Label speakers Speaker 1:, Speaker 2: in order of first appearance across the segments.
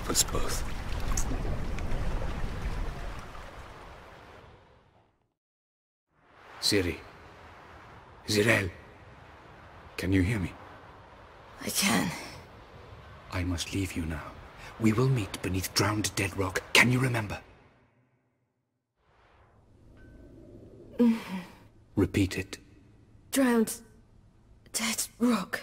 Speaker 1: help us both. Siri. Zirel. Can you hear me?
Speaker 2: I can.
Speaker 1: I must leave you now. We will meet beneath drowned dead rock. Can you remember? Repeat it.
Speaker 2: Drowned... dead rock.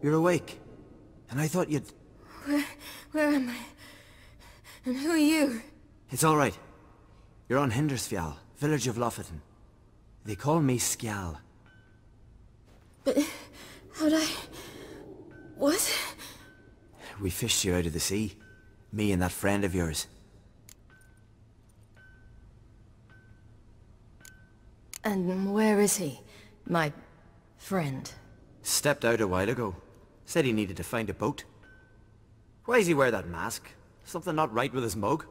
Speaker 3: You're awake. And I thought you'd...
Speaker 2: Where am I? And who are you?
Speaker 3: It's all right. You're on Hindersfjall, village of Lofoten. They call me Skjal.
Speaker 2: But... how'd I... what?
Speaker 3: We fished you out of the sea. Me and that friend of yours.
Speaker 2: And where is he? My... friend?
Speaker 3: Stepped out a while ago. Said he needed to find a boat. Why does he wear that mask? Something not right with his mug?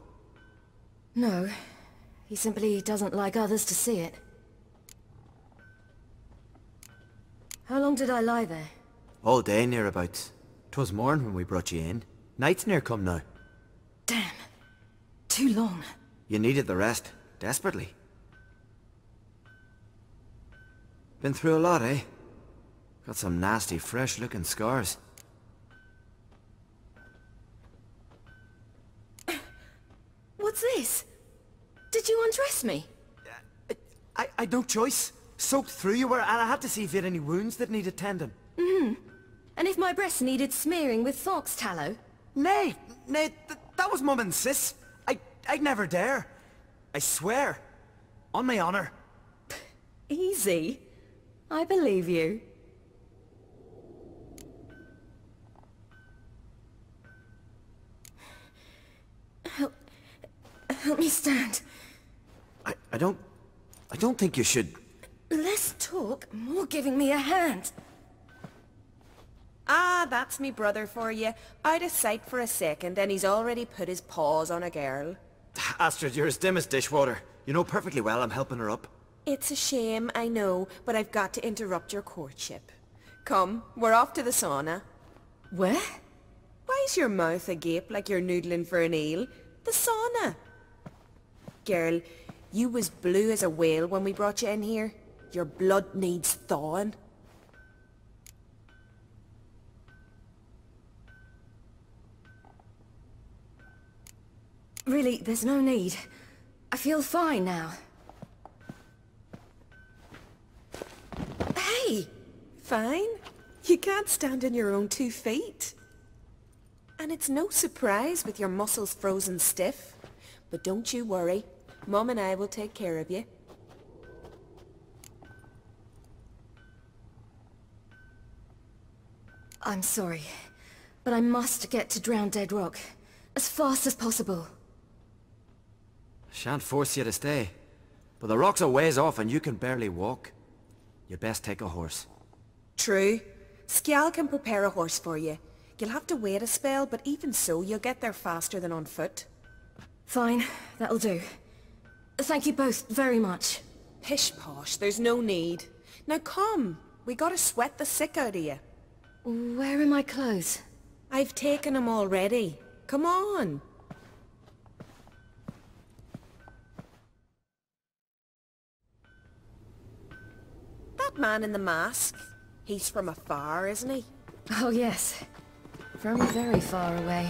Speaker 2: No. He simply doesn't like others to see it. How long did I lie there?
Speaker 3: All day nearabouts. 'Twas morn when we brought you in. Night's near come now.
Speaker 2: Damn. Too long.
Speaker 3: You needed the rest. Desperately. Been through a lot, eh? Got some nasty, fresh-looking scars.
Speaker 2: What's this? Did you undress me?
Speaker 3: I had no choice. Soaked through you were, and I had to see if you had any wounds that needed tending.
Speaker 2: And if my breasts needed smearing with fox tallow?
Speaker 3: Nay, that was Mum and Sis. I'd never dare. I swear. On my honor.
Speaker 2: Easy. I believe you. Help me stand.
Speaker 3: I don't think you should...
Speaker 2: Less talk, more giving me a hand.
Speaker 4: Ah, that's me brother for you. Out of sight for a second, and he's already put his paws on a girl.
Speaker 3: Astrid, you're as dim as dishwater. You know perfectly well I'm helping her up.
Speaker 4: It's a shame, I know, but I've got to interrupt your courtship. Come, we're off to the sauna.
Speaker 2: Where?
Speaker 4: Why's your mouth agape like you're noodling for an eel? The sauna. Girl, you was blue as a whale when we brought you in here. Your blood needs thawing.
Speaker 2: Really, there's no need. I feel fine now.
Speaker 4: Hey! Fine. You can't stand on your own 2 feet. And it's no surprise with your muscles frozen stiff. But don't you worry. Mum and I will take care of you.
Speaker 2: I'm sorry, but I must get to Drowned Dead Rock. As fast as possible.
Speaker 3: Shan't force you to stay. But the rock's a ways off and you can barely walk. You best take a horse.
Speaker 4: True. Skjal can prepare a horse for you. You'll have to wait a spell, but even so, you'll get there faster than on foot.
Speaker 2: Fine, that'll do. Thank you both very much.
Speaker 4: Pish-posh, there's no need. Now come, we gotta sweat the sick out of you.
Speaker 2: Where are my clothes?
Speaker 4: I've taken 'em already. Come on. That man in the mask, he's from afar, isn't he?
Speaker 2: Oh yes. From very far away.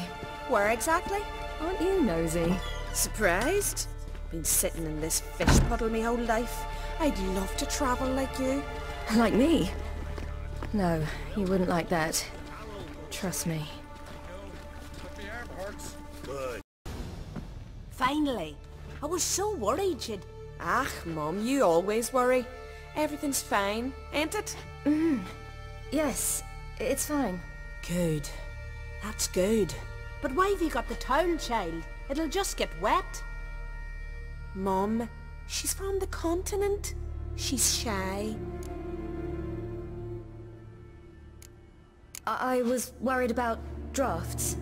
Speaker 4: Where exactly?
Speaker 2: Aren't you nosy?
Speaker 4: Surprised? Been sitting in this fish puddle me whole life. I'd love to travel like you.
Speaker 2: Like me? No, you wouldn't like that. Trust me.
Speaker 5: Finally. I was so worried you'd...
Speaker 4: Ah, Mum, you always worry. Everything's fine, ain't it?
Speaker 2: Yes, it's fine.
Speaker 5: Good. That's good. But why have you got the towel, child? It'll just get wet.
Speaker 4: Mum, she's from the continent. She's shy.
Speaker 2: I was worried about drafts.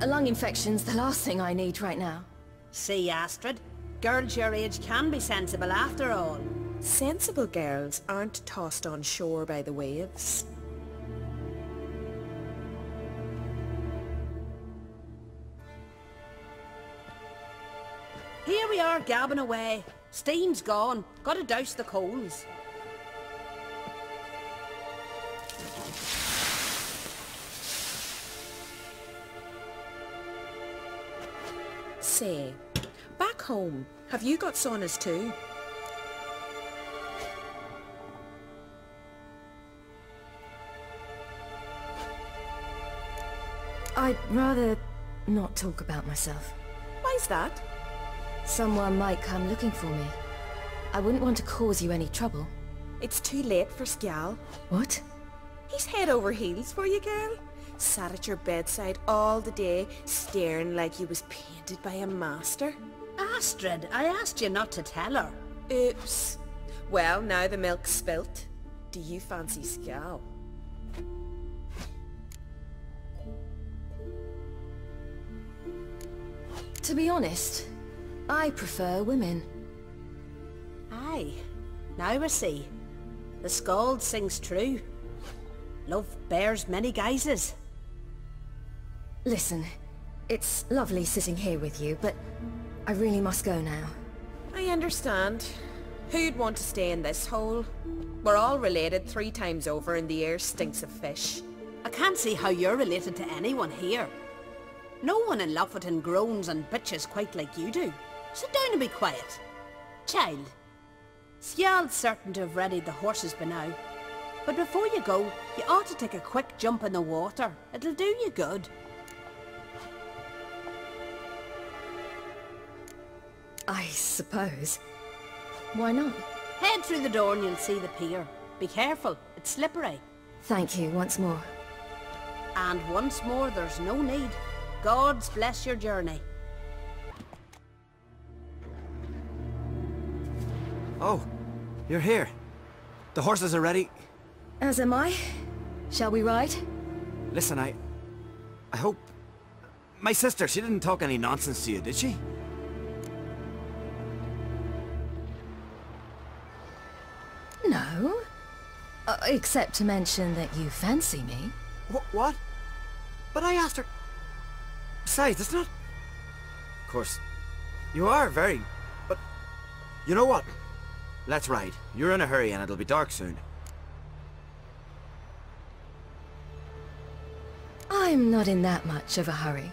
Speaker 2: A lung infection's the last thing I need right now.
Speaker 5: See, Astrid, girls your age can be sensible after all.
Speaker 4: Sensible girls aren't tossed on shore by the waves.
Speaker 5: Here we are gabbing away. Steam's gone. Gotta douse the coals.
Speaker 4: Say, back home, have you got saunas too?
Speaker 2: I'd rather not talk about myself.
Speaker 4: Why's that?
Speaker 2: Someone might come looking for me. I wouldn't want to cause you any trouble.
Speaker 4: It's too late for Skjal.
Speaker 2: What?
Speaker 4: He's head over heels for you, girl. Sat at your bedside all the day, staring like he was painted by a master.
Speaker 5: Astrid, I asked you not to tell her.
Speaker 4: Oops. Well, now the milk's spilt. Do you fancy Skjal?
Speaker 2: To be honest, I prefer women.
Speaker 5: Aye. Now I see. The skald sings true. Love bears many guises.
Speaker 2: Listen, it's lovely sitting here with you, but I really must go now.
Speaker 4: I understand. Who'd want to stay in this hole? We're all related 3 times over and the air stinks of fish.
Speaker 5: I can't see how you're related to anyone here. No one in Lofoten groans and bitches quite like you do. Sit down and be quiet. Child, Skjald's certain to have readied the horses by now. But before you go, you ought to take a quick jump in the water. It'll do you good.
Speaker 2: I suppose. Why not?
Speaker 5: Head through the door and you'll see the pier. Be careful, it's slippery.
Speaker 2: Thank you once more.
Speaker 5: And once more, there's no need. God's bless your journey.
Speaker 3: Oh, you're here. The horses are ready.
Speaker 2: As am I. Shall we ride?
Speaker 3: Listen, I hope... My sister, she didn't talk any nonsense to you, did she?
Speaker 2: No. Except to mention that you fancy me.
Speaker 3: What? But I asked her... Besides, it's not... Of course, you are very... But... You know what? Let's ride. You're in a hurry and it'll be dark soon.
Speaker 2: I'm not in that much of a hurry.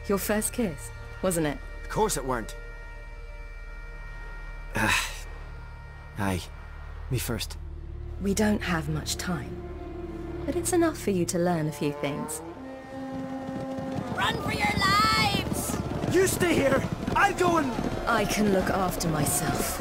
Speaker 2: Your first kiss, wasn't it?
Speaker 3: Of course it weren't. Aye. Me first.
Speaker 2: We don't have much time. But it's enough for you to learn a few things.
Speaker 5: Run for your lives!
Speaker 3: You stay here! I'll go and...
Speaker 2: I can look after myself.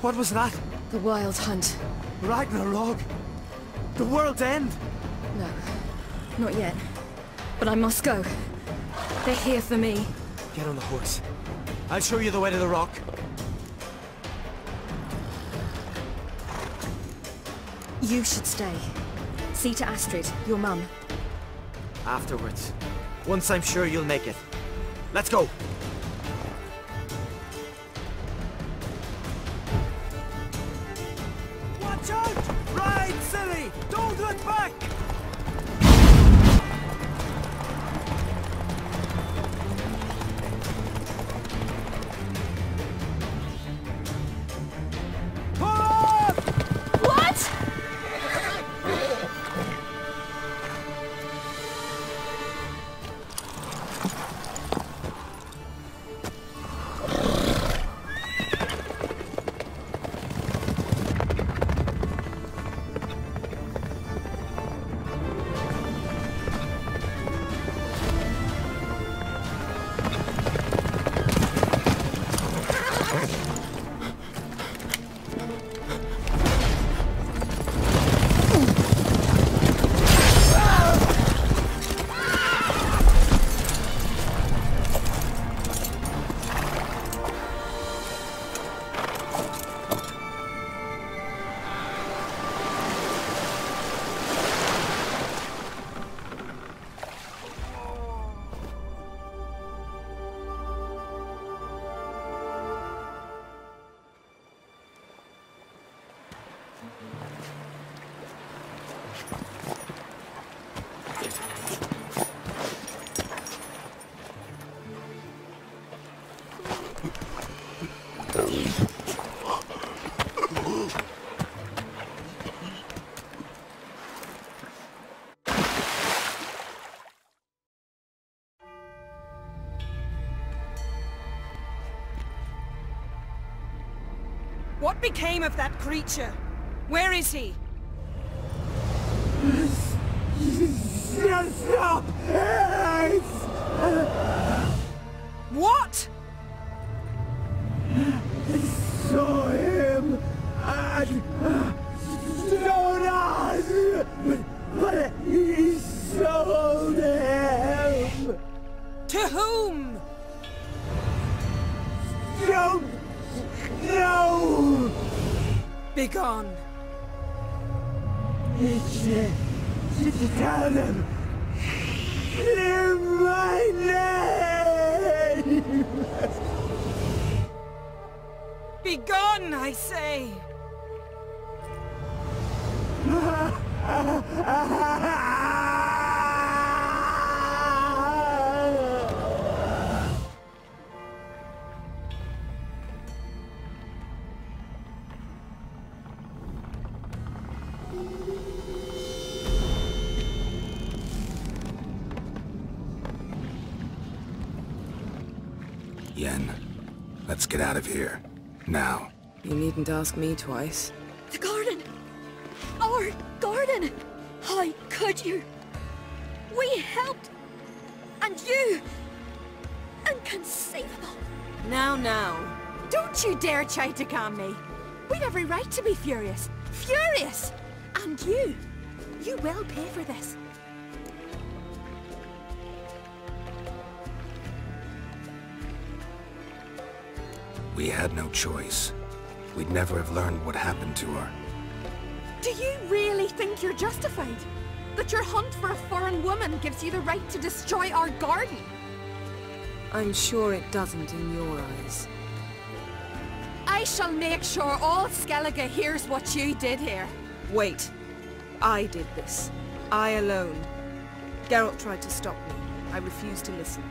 Speaker 3: What was that?
Speaker 2: The Wild Hunt.
Speaker 3: Ragnarok? The world's end?
Speaker 2: No, not yet. But I must go. They're here for me.
Speaker 3: Get on the horse. I'll show you the way to the rock.
Speaker 2: You should stay. See to Astrid, your mum.
Speaker 3: Afterwards. Once I'm sure you'll make it. Let's go! Watch out! Ride, silly! Don't look back! Pull up!
Speaker 2: What?
Speaker 4: What became of that creature? Where is he? What?
Speaker 6: Saw him and Jonas, but he sold him.
Speaker 4: To whom?
Speaker 6: Don't know.
Speaker 4: Begone.
Speaker 6: Tell them. Clear my name.
Speaker 4: Begone, I say.
Speaker 1: Yen, let's get out of here. Now.
Speaker 4: You needn't ask me twice.
Speaker 2: The garden! Our garden! How could you? We helped! And you! Inconceivable!
Speaker 4: Now.
Speaker 2: Don't you dare try to calm me! We'd every right to be furious! Furious! And you will pay for this.
Speaker 1: We had no choice. We'd never have learned what happened to her.
Speaker 2: Do you really think you're justified? That your hunt for a foreign woman gives you the right to destroy our garden?
Speaker 4: I'm sure it doesn't in your eyes.
Speaker 2: I shall make sure all Skellige hears what you did here.
Speaker 4: Wait. I did this. I alone. Geralt tried to stop me. I refused to listen.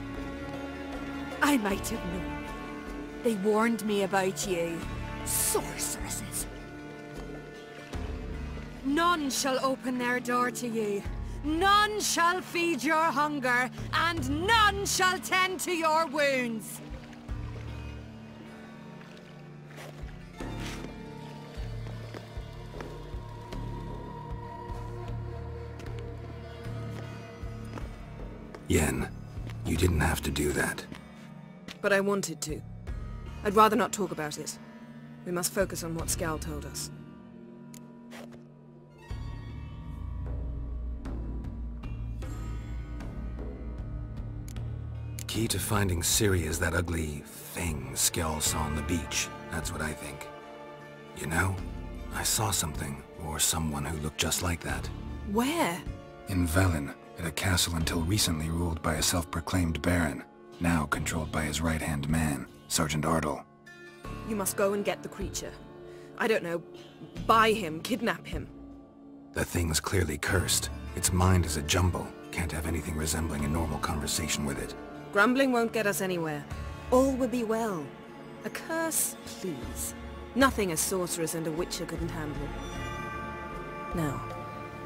Speaker 2: I might have known. They warned me about you. Sorceresses. None shall open their door to you. None shall feed your hunger, and none shall tend to your wounds.
Speaker 1: Yen, you didn't have to do that.
Speaker 4: But I wanted to. I'd rather not talk about it. We must focus on what Scal told us.
Speaker 1: Key to finding Ciri is that ugly thing Skell saw on the beach. That's what I think. You know, I saw something, or someone who looked just like that.
Speaker 4: Where?
Speaker 1: In Velen, at a castle until recently ruled by a self-proclaimed baron, now controlled by his right-hand man, Sergeant Ardle.
Speaker 4: You must go and get the creature. I don't know, buy him, kidnap him.
Speaker 1: The thing's clearly cursed. Its mind is a jumble. Can't have anything resembling a normal conversation with it.
Speaker 4: Grumbling won't get us anywhere. All will be well. A curse, please. Nothing a sorceress and a witcher couldn't handle. Now,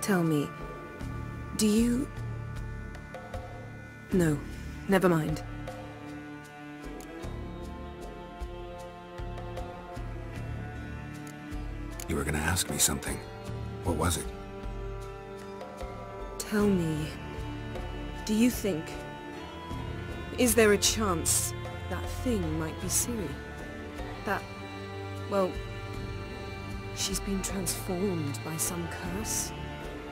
Speaker 4: tell me, do you... No, never mind.
Speaker 1: You were gonna ask me something. What was it?
Speaker 4: Tell me, do you think... Is there a chance that thing might be Ciri? That... well... she's been transformed by some curse?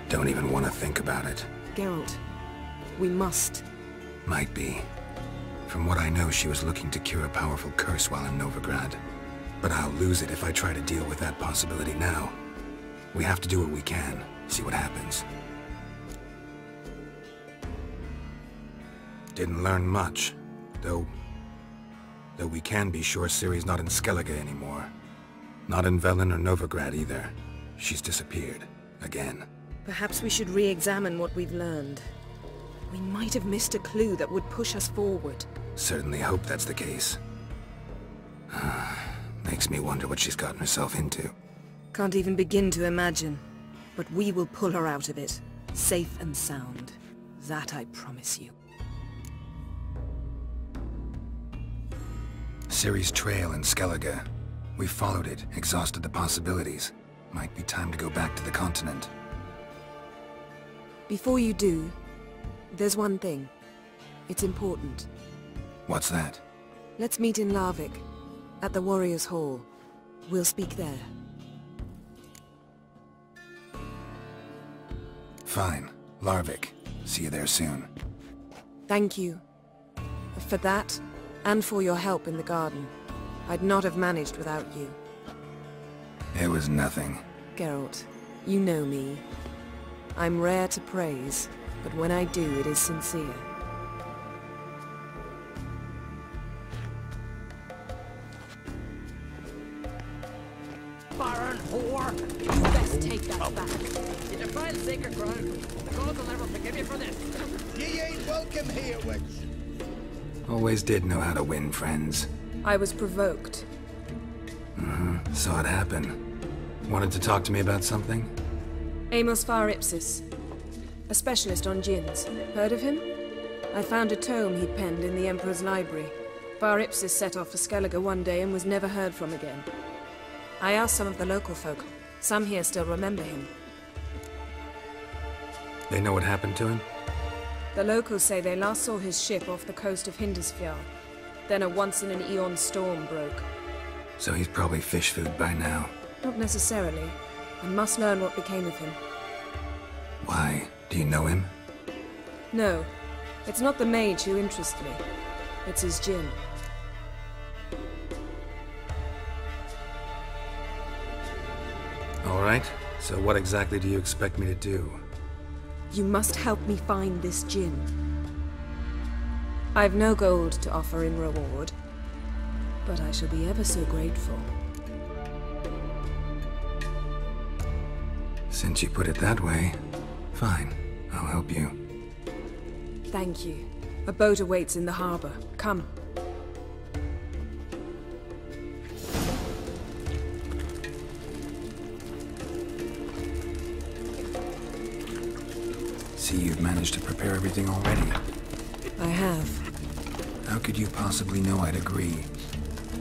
Speaker 1: Don't even want to think about it.
Speaker 4: Geralt, we must.
Speaker 1: Might be. From what I know, she was looking to cure a powerful curse while in Novigrad. But I'll lose it if I try to deal with that possibility now. We have to do what we can, see what happens. Didn't learn much, though we can be sure Ciri's not in Skellige anymore. Not in Velen or Novigrad either. She's disappeared. Again.
Speaker 4: Perhaps we should re-examine what we've learned. We might have missed a clue that would push us forward.
Speaker 1: Certainly hope that's the case. Makes me wonder what she's gotten herself into.
Speaker 4: Can't even begin to imagine. But we will pull her out of it. Safe and sound. That I promise you.
Speaker 1: Ciri's trail in Skellige. We followed it, exhausted the possibilities. Might be time to go back to the continent.
Speaker 4: Before you do, there's one thing. It's important.
Speaker 1: What's that?
Speaker 4: Let's meet in Larvik, at the Warriors' Hall. We'll speak there.
Speaker 1: Fine. Larvik. See you there soon.
Speaker 4: Thank you. For that, and for your help in the garden. I'd not have managed without you.
Speaker 1: It was nothing.
Speaker 4: Geralt, you know me. I'm rare to praise, but when I do, it is sincere.
Speaker 7: Baron whore! You best take that back. You defile sacred ground. The gods will never forgive you for this.
Speaker 6: Ye ain't welcome here, witch.
Speaker 1: Always did know how to win friends.
Speaker 4: I was provoked.
Speaker 1: Saw it happen. Wanted to talk to me about something?
Speaker 4: Amos Far Ipsis, a specialist on djinns. Heard of him? I found a tome he'd penned in the Emperor's library. Far Ipsis set off for Skellige one day and was never heard from again. I asked some of the local folk. Some here still remember him.
Speaker 1: They know what happened to him?
Speaker 4: The locals say they last saw his ship off the coast of Hindisfjall. Then a once-in-an-eon storm broke.
Speaker 1: So he's probably fish food by now.
Speaker 4: Not necessarily. I must learn what became of him.
Speaker 1: Why? Do you know him?
Speaker 4: No. It's not the mage who interests me. It's his djinn.
Speaker 1: All right. So what exactly do you expect me to do?
Speaker 4: You must help me find this djinn. I've no gold to offer in reward, but I shall be ever so grateful.
Speaker 1: Since you put it that way, fine. I'll help you.
Speaker 4: Thank you. A boat awaits in the harbor. Come.
Speaker 1: See, you've managed to prepare everything already.
Speaker 4: I have.
Speaker 1: How could you possibly know I'd agree?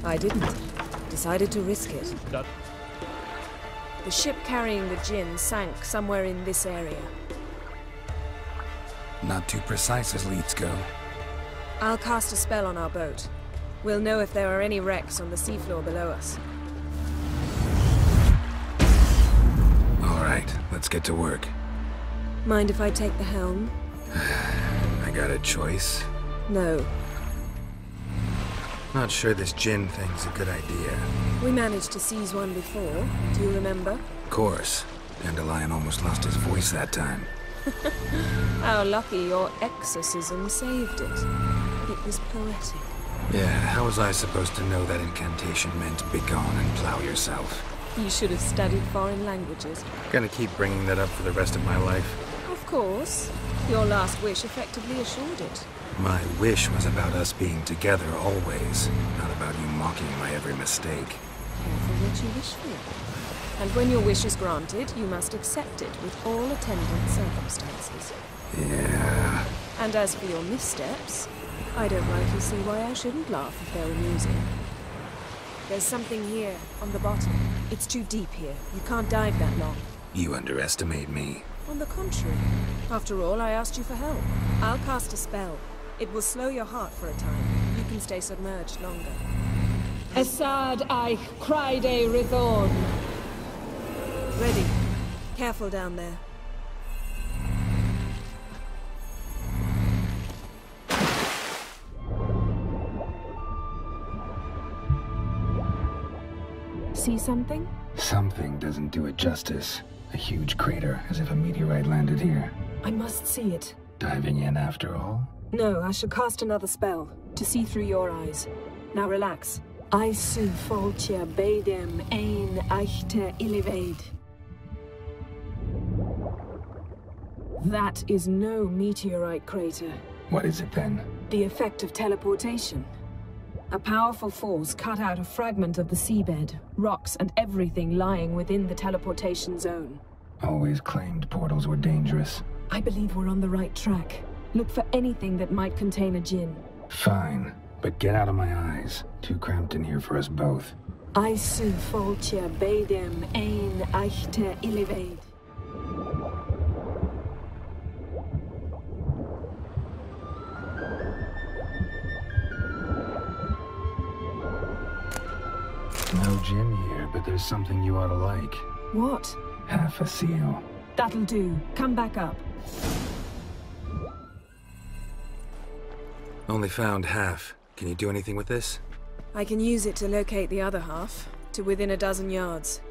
Speaker 4: I didn't. Decided to risk it. The ship carrying the djinn sank somewhere in this area.
Speaker 1: Not too precise as leads go.
Speaker 4: I'll cast a spell on our boat. We'll know if there are any wrecks on the seafloor below us.
Speaker 1: All right, let's get to work.
Speaker 4: Mind if I take the helm?
Speaker 1: I got a choice.
Speaker 4: No.
Speaker 1: Not sure this Jinn thing's a good idea.
Speaker 4: We managed to seize one before. Do you remember?
Speaker 1: Of course. Dandelion almost lost his voice that time.
Speaker 4: How lucky your exorcism saved it. It was poetic.
Speaker 1: Yeah, how was I supposed to know that incantation meant begone and plow yourself?
Speaker 4: You should have studied foreign languages.
Speaker 1: Gonna keep bringing that up for the rest of my life.
Speaker 4: Of course. Your last wish effectively assured it.
Speaker 1: My wish was about us being together always, not about you mocking my every mistake.
Speaker 4: Careful what you wish for. And when your wish is granted, you must accept it with all attendant circumstances.
Speaker 1: Yeah.
Speaker 4: And as for your missteps, I don't rightly see why I shouldn't laugh if they're amusing. There's something here, on the bottom. It's too deep here. You can't dive that long.
Speaker 1: You underestimate me.
Speaker 4: On the contrary. After all, I asked you for help. I'll cast a spell. It will slow your heart for a time. You can stay submerged longer.
Speaker 2: Assad I cried a Rithorn.
Speaker 4: Ready. Careful down there. See something?
Speaker 1: Something doesn't do it justice. A huge crater, as if a meteorite landed here.
Speaker 4: I must see it.
Speaker 1: Diving in after all?
Speaker 4: No, I shall cast another spell, to see through your eyes. Now relax. Aisu foltia beidem ein eichte iliveid. That is no meteorite crater.
Speaker 1: What is it then?
Speaker 4: The effect of teleportation. A powerful force cut out a fragment of the seabed, rocks and everything lying within the teleportation zone.
Speaker 1: Always claimed portals were dangerous.
Speaker 4: I believe we're on the right track. Look for anything that might contain a djinn.
Speaker 1: Fine, but get out of my eyes. Too cramped in here for us both.
Speaker 4: Aisu foltia beidem ein eichte iliveid.
Speaker 1: No Jinn here, but there's something you ought to like.
Speaker 4: What?
Speaker 1: Half a seal.
Speaker 4: That'll do. Come back up.
Speaker 1: Only found half. Can you do anything with this?
Speaker 4: I can use it to locate the other half, to within a dozen yards.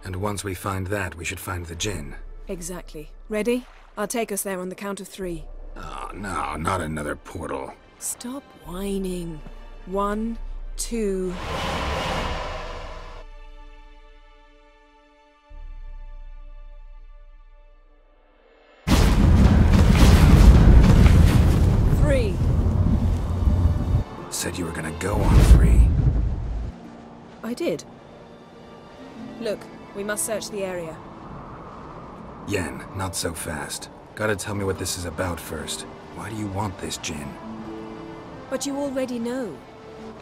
Speaker 1: And once we find that, we should find the Jinn.
Speaker 4: Exactly. Ready? I'll take us there on the count of 3.
Speaker 1: Oh, no, not another portal.
Speaker 4: Stop whining. 1, 2...
Speaker 1: Said you were gonna go on 3.
Speaker 4: I did. Look, we must search the area.
Speaker 1: Yen, not so fast. Gotta tell me what this is about first. Why do you want this Jinn?
Speaker 4: But you already know.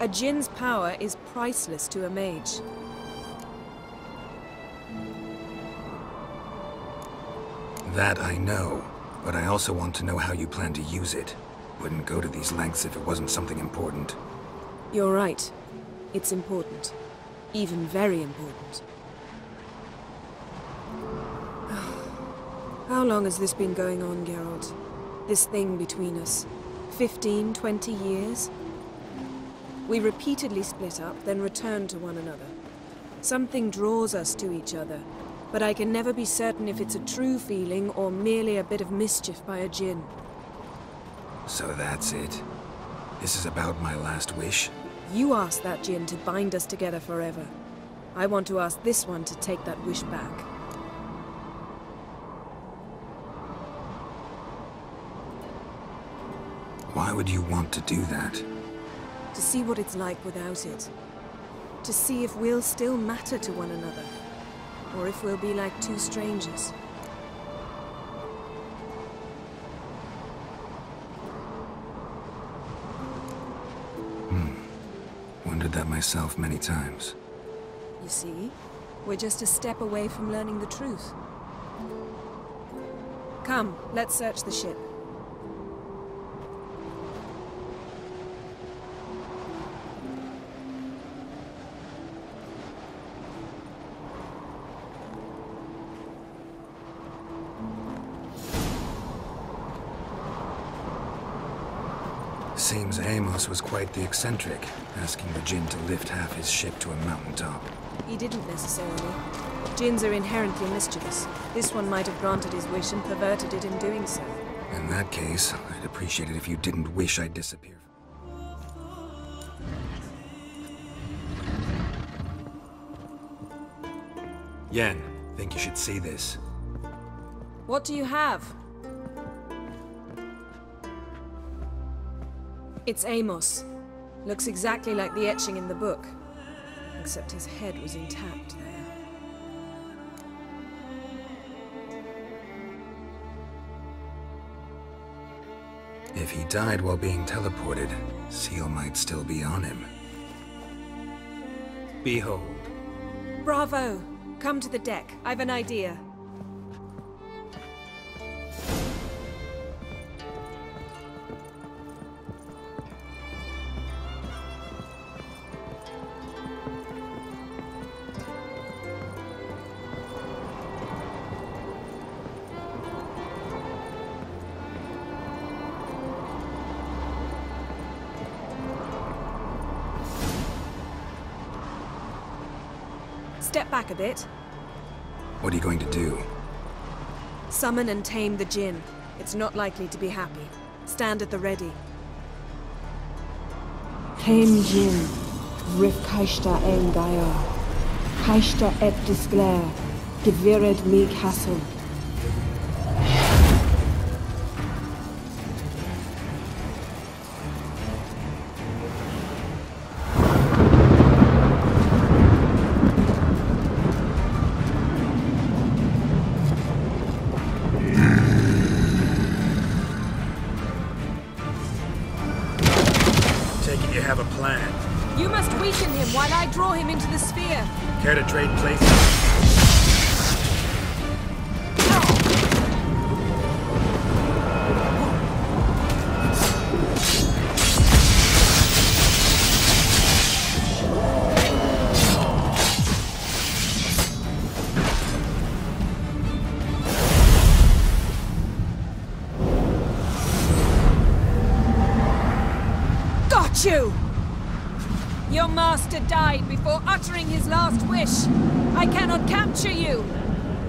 Speaker 4: A djinn's power is priceless to a mage.
Speaker 1: That I know, but I also want to know how you plan to use it. Wouldn't go to these lengths if it wasn't something important.
Speaker 4: You're right. It's important. Even very important. How long has this been going on, Geralt? This thing between us? 15, 20 years? We repeatedly split up, then returned to one another. Something draws us to each other, but I can never be certain if it's a true feeling or merely a bit of mischief by a djinn.
Speaker 1: So that's it? This is about my last wish?
Speaker 4: You asked that djinn to bind us together forever. I want to ask this one to take that wish back.
Speaker 1: Why would you want to do that?
Speaker 4: To see what it's like without it. To see if we'll still matter to one another. Or if we'll be like two strangers.
Speaker 1: Wondered that myself many times.
Speaker 4: You see? We're just a step away from learning the truth. Come, let's search the ship.
Speaker 1: Seems Amos was quite the eccentric, asking the Jinn to lift half his ship to a mountaintop.
Speaker 4: He didn't necessarily. Jinns are inherently mischievous. This one might have granted his wish and perverted it in doing so.
Speaker 1: In that case, I'd appreciate it if you didn't wish I'd disappear. Yen, think you should see this.
Speaker 4: What do you have? It's Amos. Looks exactly like the etching in the book. Except his head was intact there.
Speaker 1: If he died while being teleported, Seal might still be on him. Behold.
Speaker 4: Bravo! Come to the deck. I've an idea. Step back a bit.
Speaker 1: What are you going to do?
Speaker 4: Summon and tame the Jinn. It's not likely to be happy. Stand at the ready.
Speaker 8: Tame Jinn, Rif Kaishta en Gaia, Kaishta et Disglair, Gevired mig Hassel.
Speaker 1: You have a plan.
Speaker 4: You must weaken him while I draw him into the sphere.
Speaker 1: Care to trade places?
Speaker 4: You! Your master died before uttering his last wish. I cannot capture you.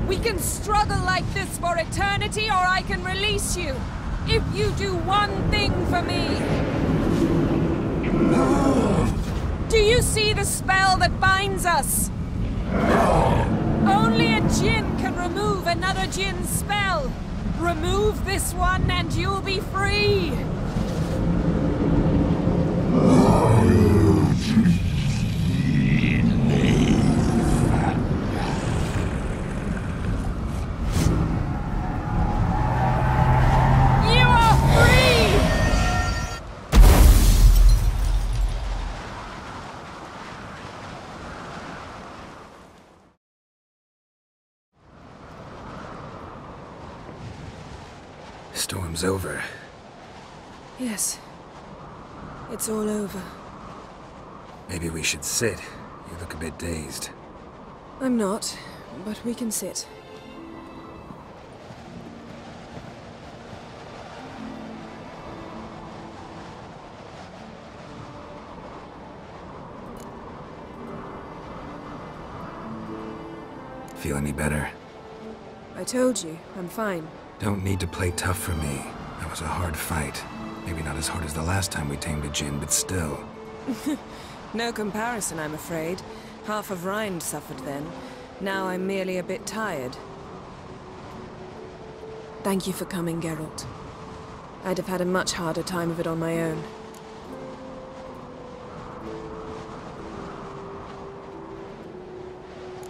Speaker 4: We can struggle like this for eternity, or I can release you. If you do one thing for me. Do you see the spell that binds us? Only a Jinn can remove another Jinn's spell. Remove this one and you'll be free.
Speaker 1: Storm's over.
Speaker 4: Yes. It's all over.
Speaker 1: Maybe we should sit. You look a bit dazed.
Speaker 4: I'm not, but we can sit.
Speaker 1: Feel any better?
Speaker 4: I told you, I'm fine.
Speaker 1: Don't need to play tough for me. That was a hard fight. Maybe not as hard as the last time we tamed a Jinn, but still.
Speaker 4: No comparison, I'm afraid. Half of Rind suffered then. Now I'm merely a bit tired. Thank you for coming, Geralt. I'd have had a much harder time of it on my own.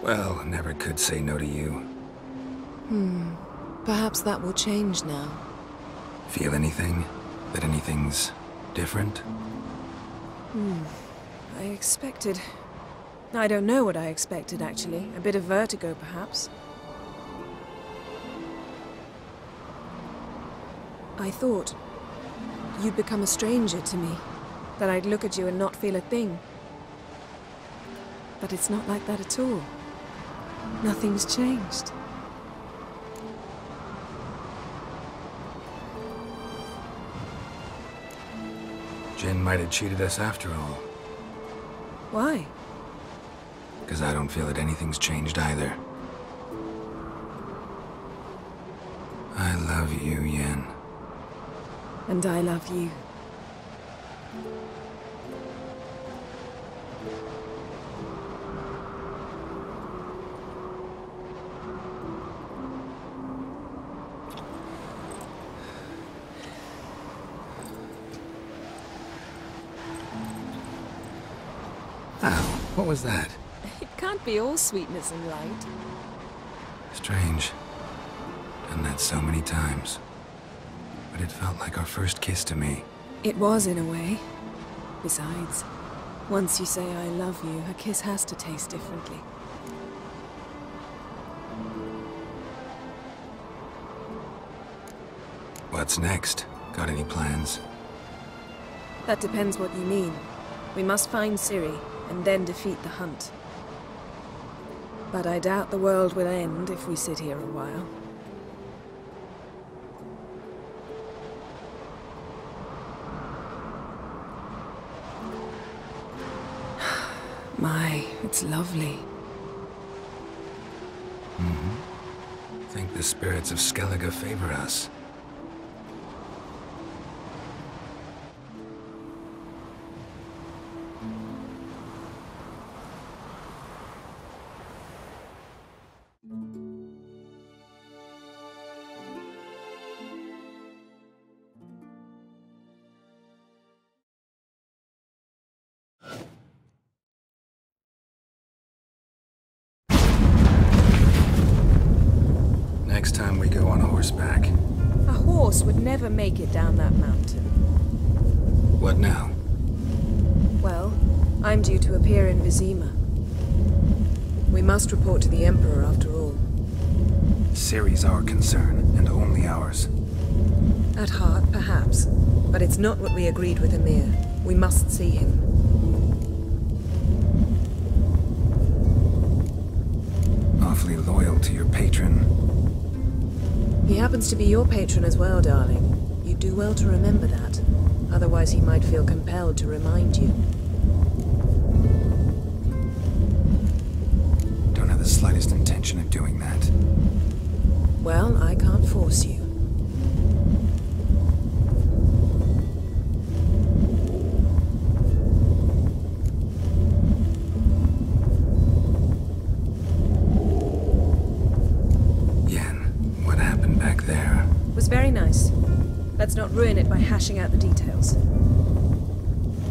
Speaker 1: Well, never could say no to you.
Speaker 4: Perhaps that will change now.
Speaker 1: Feel anything? That anything's different?
Speaker 4: I expected... I don't know what I expected, actually. A bit of vertigo, perhaps. I thought you'd become a stranger to me. That I'd look at you and not feel a thing. But it's not like that at all. Nothing's changed.
Speaker 1: Jin might have cheated us after all.
Speaker 4: Why?
Speaker 1: Because I don't feel that anything's changed either. I love you, Yen.
Speaker 4: And I love you.
Speaker 1: Ow, what was that?
Speaker 4: It can't be all sweetness and light.
Speaker 1: Strange. Done that so many times. But it felt like our first kiss to me.
Speaker 4: It was, in a way. Besides, once you say I love you, a kiss has to taste differently.
Speaker 1: What's next? Got any plans?
Speaker 4: That depends what you mean. We must find Ciri, and then defeat the hunt. But I doubt the world will end if we sit here a while. My, it's lovely.
Speaker 1: Think the spirits of Skellige favor us. Next time we go on horseback.
Speaker 4: A horse would never make it down that mountain.
Speaker 1: What now?
Speaker 4: Well, I'm due to appear in Vizima. We must report to the Emperor after all.
Speaker 1: Ciri's our concern, and only ours.
Speaker 4: At heart, perhaps. But it's not what we agreed with Emir. We must see him.
Speaker 1: Awfully loyal to your patron.
Speaker 4: He happens to be your patron as well, darling. You'd do well to remember that. Otherwise he might feel compelled to remind you.
Speaker 1: Don't have the slightest intention of doing that.
Speaker 4: Well, I can't force you. Very nice. Let's not ruin it by hashing out the details.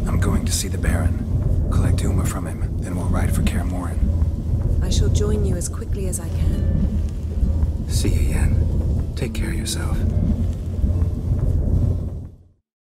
Speaker 1: I'm going to see the Baron. Collect Uma from him, then we'll ride for Kaer Morhen.
Speaker 4: I shall join you as quickly as I can.
Speaker 1: See you, Yen. Take care of yourself.